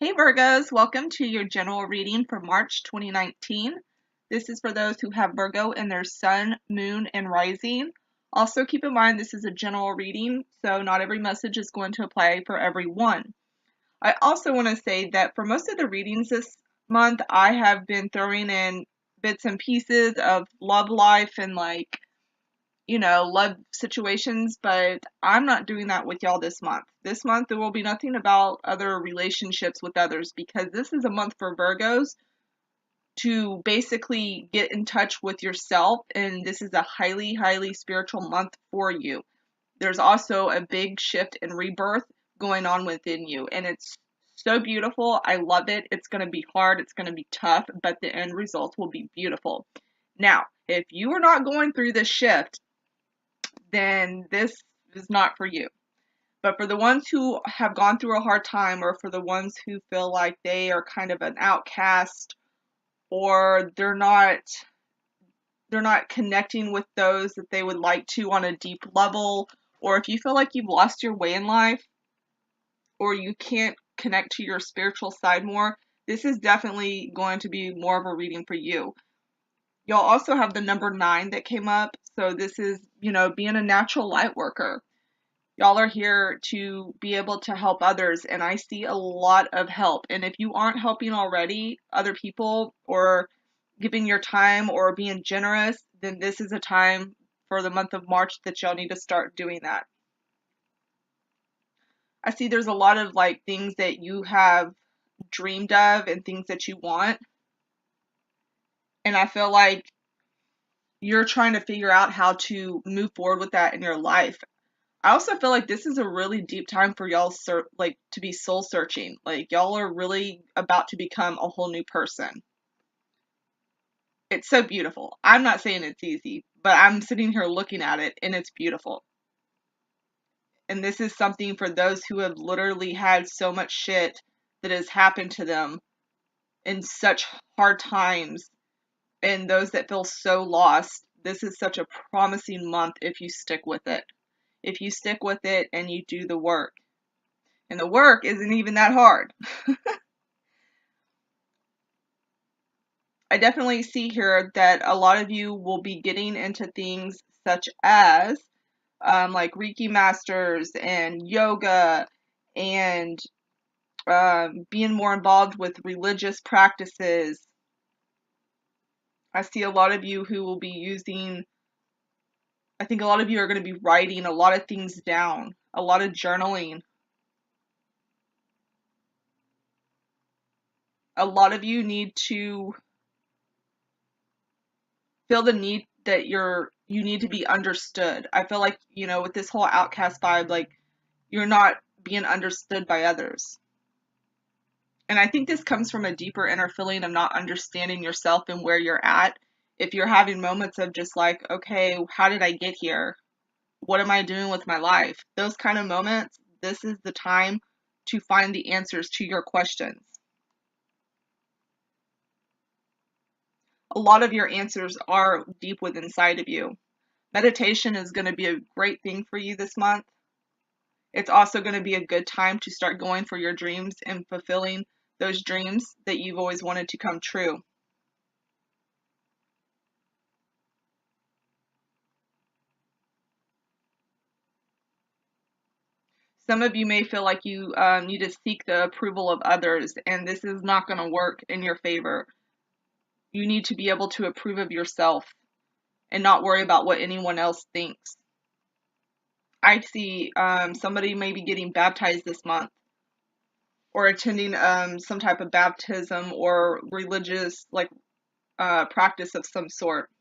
Hey Virgos, welcome to your general reading for March 2019. This is for those who have Virgo in their sun, moon, and rising. Also keep in mind this is a general reading, so not every message is going to apply for everyone. I also want to say that for most of the readings this month, I have been throwing in bits and pieces of love life and love situations, but I'm not doing that with y'all this month. This month, there will be nothing about other relationships with others because this is a month for Virgos to basically get in touch with yourself, and this is a highly, highly spiritual month for you. There's also a big shift and rebirth going on within you, and it's so beautiful. I love it. It's going to be hard, it's going to be tough, but the end result will be beautiful. Now, if you are not going through this shift, then this is not for you. But for the ones who have gone through a hard time, or for the ones who feel like they are kind of an outcast, or they're not connecting with those that they would like to on a deep level, or if you feel like you've lost your way in life, or you can't connect to your spiritual side more, this is definitely going to be more of a reading for you. Y'all also have the number 9 that came up, so this is, being a natural light worker. Y'all are here to be able to help others, and I see a lot of help. And if you aren't helping already other people, or giving your time, or being generous, then this is a time for the month of March that y'all need to start doing that. I see there's a lot of things that you have dreamed of and things that you want. And I feel like you're trying to figure out how to move forward with that in your life. I also feel like this is a really deep time for y'all to be soul searching. Like y'all are really about to become a whole new person. It's so beautiful. I'm not saying it's easy, but I'm sitting here looking at it and it's beautiful. And this is something for those who have literally had so much shit that has happened to them in such hard times, and those that feel so lost. This is such a promising month if you stick with it. If you stick with it and you do the work. And the work isn't even that hard. I definitely see here that a lot of you will be getting into things such as like Reiki masters and yoga, and being more involved with religious practices. I see a lot of you who will be I think a lot of you are going to be writing a lot of things down, a lot of journaling. A lot of you need to feel the need that you need to be understood. I feel like, with this whole outcast vibe, you're not being understood by others. And I think this comes from a deeper inner feeling of not understanding yourself and where you're at. If you're having moments of just okay, how did I get here? What am I doing with my life? Those kind of moments, this is the time to find the answers to your questions. A lot of your answers are deep within inside of you. Meditation is going to be a great thing for you this month. It's also going to be a good time to start going for your dreams and fulfilling those dreams that you've always wanted to come true. Some of you may feel like you need to seek the approval of others, and this is not going to work in your favor. You need to be able to approve of yourself and not worry about what anyone else thinks. I see somebody may be getting baptized this month, or attending some type of baptism or religious practice of some sort.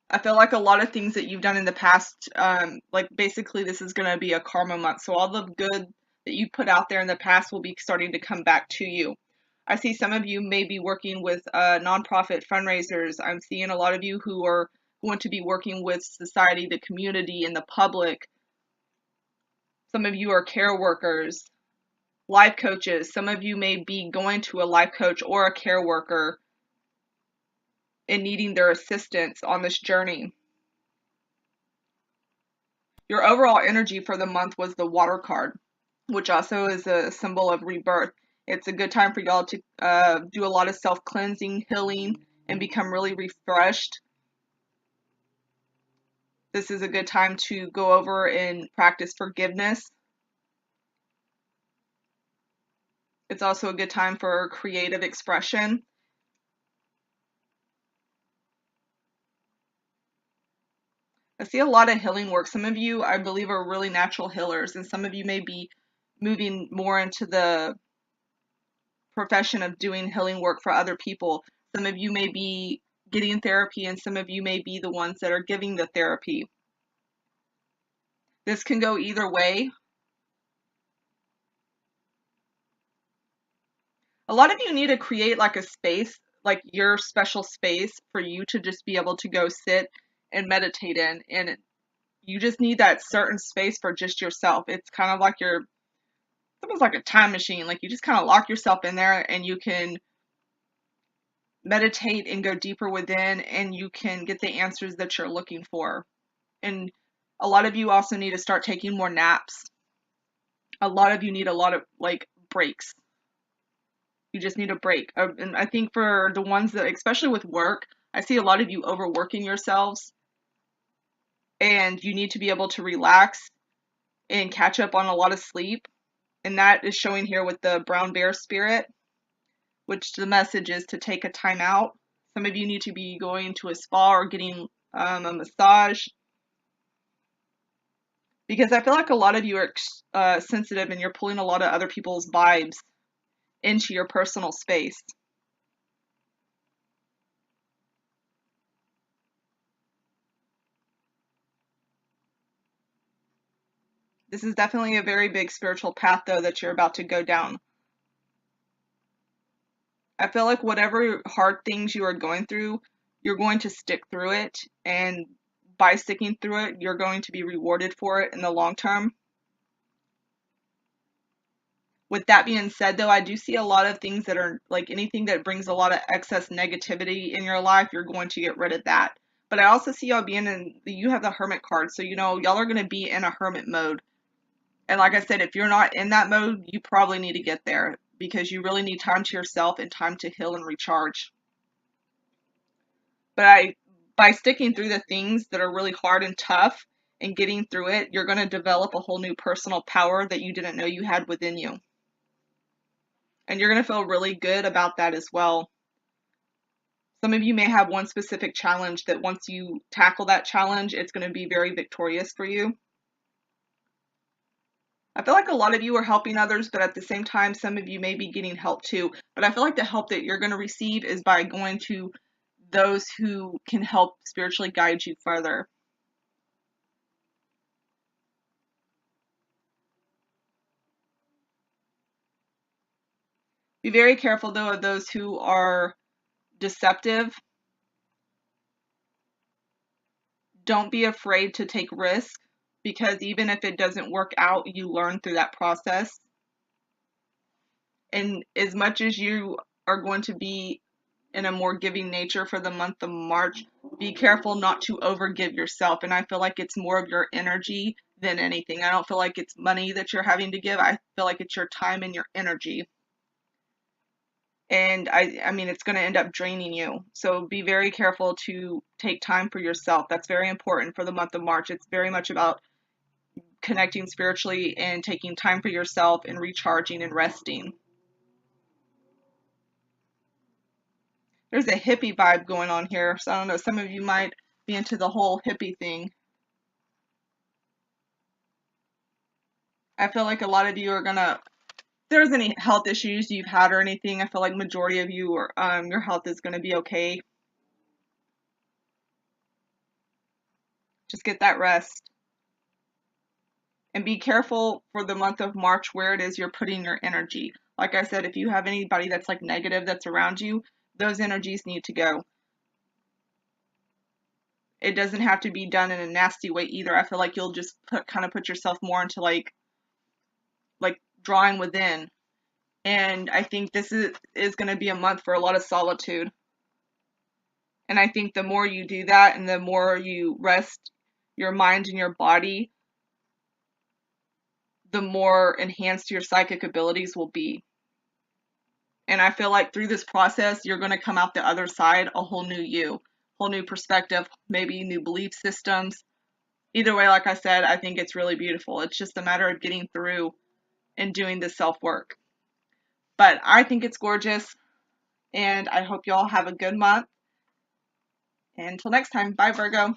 I feel like a lot of things that you've done in the past, basically this is going to be a karma month. So all the good that you put out there in the past will be starting to come back to you. I see some of you may be working with nonprofit fundraisers. I'm seeing a lot of you who are going to be working with society, the community, and the public. Some of you are care workers, life coaches. Some of you may be going to a life coach or a care worker and needing their assistance on this journey. Your overall energy for the month was the water card. which also is a symbol of rebirth. It's a good time for y'all to do a lot of self-cleansing, healing, and become really refreshed. This is a good time to go over and practice forgiveness. It's also a good time for creative expression. I see a lot of healing work. Some of you, I believe, are really natural healers, and some of you may be moving more into the profession of doing healing work for other people. Some of you may be getting therapy, and some of you may be the ones that are giving the therapy. This can go either way. A lot of you need to create like a space, like your special space for you to just be able to go sit and meditate in. And you just need that certain space for just yourself. It's kind of like it's almost like a time machine. Like you just kind of lock yourself in there and you can meditate and go deeper within and you can get the answers that you're looking for. And a lot of you also need to start taking more naps. A lot of you need a lot of like breaks. You just need a break. And I think for the ones that, especially with work, I see a lot of you overworking yourselves and you need to be able to relax and catch up on a lot of sleep. And that is showing here with the brown bear spirit, which the message is to take a time out. Some of you need to be going to a spa or getting a massage. Because I feel like a lot of you are sensitive and you're pulling a lot of other people's vibes into your personal space. This is definitely a very big spiritual path, though, that you're about to go down. I feel like whatever hard things you are going through, you're going to stick through it. And by sticking through it, you're going to be rewarded for it in the long term. With that being said, though, I do see a lot of things that are like anything that brings a lot of excess negativity in your life, you're going to get rid of that. But I also see y'all being you have the Hermit card. So, y'all are going to be in a hermit mode. And like I said, if you're not in that mode, you probably need to get there because you really need time to yourself and time to heal and recharge. But by sticking through the things that are really hard and tough and getting through it, you're going to develop a whole new personal power that you didn't know you had within you. And you're going to feel really good about that as well. Some of you may have one specific challenge that once you tackle that challenge, it's going to be very victorious for you. I feel like a lot of you are helping others, but at the same time, some of you may be getting help too. But I feel like the help that you're going to receive is by going to those who can help spiritually guide you further. Be very careful, though, of those who are deceptive. Don't be afraid to take risks because even if it doesn't work out, you learn through that process. And as much as you are going to be in a more giving nature for the month of March, be careful not to overgive yourself. And I feel like it's more of your energy than anything. I don't feel like it's money that you're having to give. I feel like it's your time and your energy. And I mean, it's going to end up draining you. So be very careful to take time for yourself. That's very important for the month of March. It's very much about connecting spiritually and taking time for yourself and recharging and resting. There's a hippie vibe going on here. So I don't know, some of you might be into the whole hippie thing. I feel like a lot of you are gonna, if there's any health issues you've had or anything, I feel like majority of you are, your health is gonna be okay. Just get that rest. And be careful for the month of March where it is you're putting your energy. Like I said, if you have anybody that's like negative that's around you, those energies need to go. It doesn't have to be done in a nasty way either. I feel like you'll just kind of put yourself more into like drawing within. And I think this is going to be a month for a lot of solitude. And I think the more you do that and the more you rest your mind and your body, the more enhanced your psychic abilities will be. And I feel like through this process, you're going to come out the other side a whole new you, whole new perspective, maybe new belief systems. Either way, like I said, I think it's really beautiful. It's just a matter of getting through and doing the self work. But I think it's gorgeous, and I hope y'all have a good month. And until next time, bye, Virgo.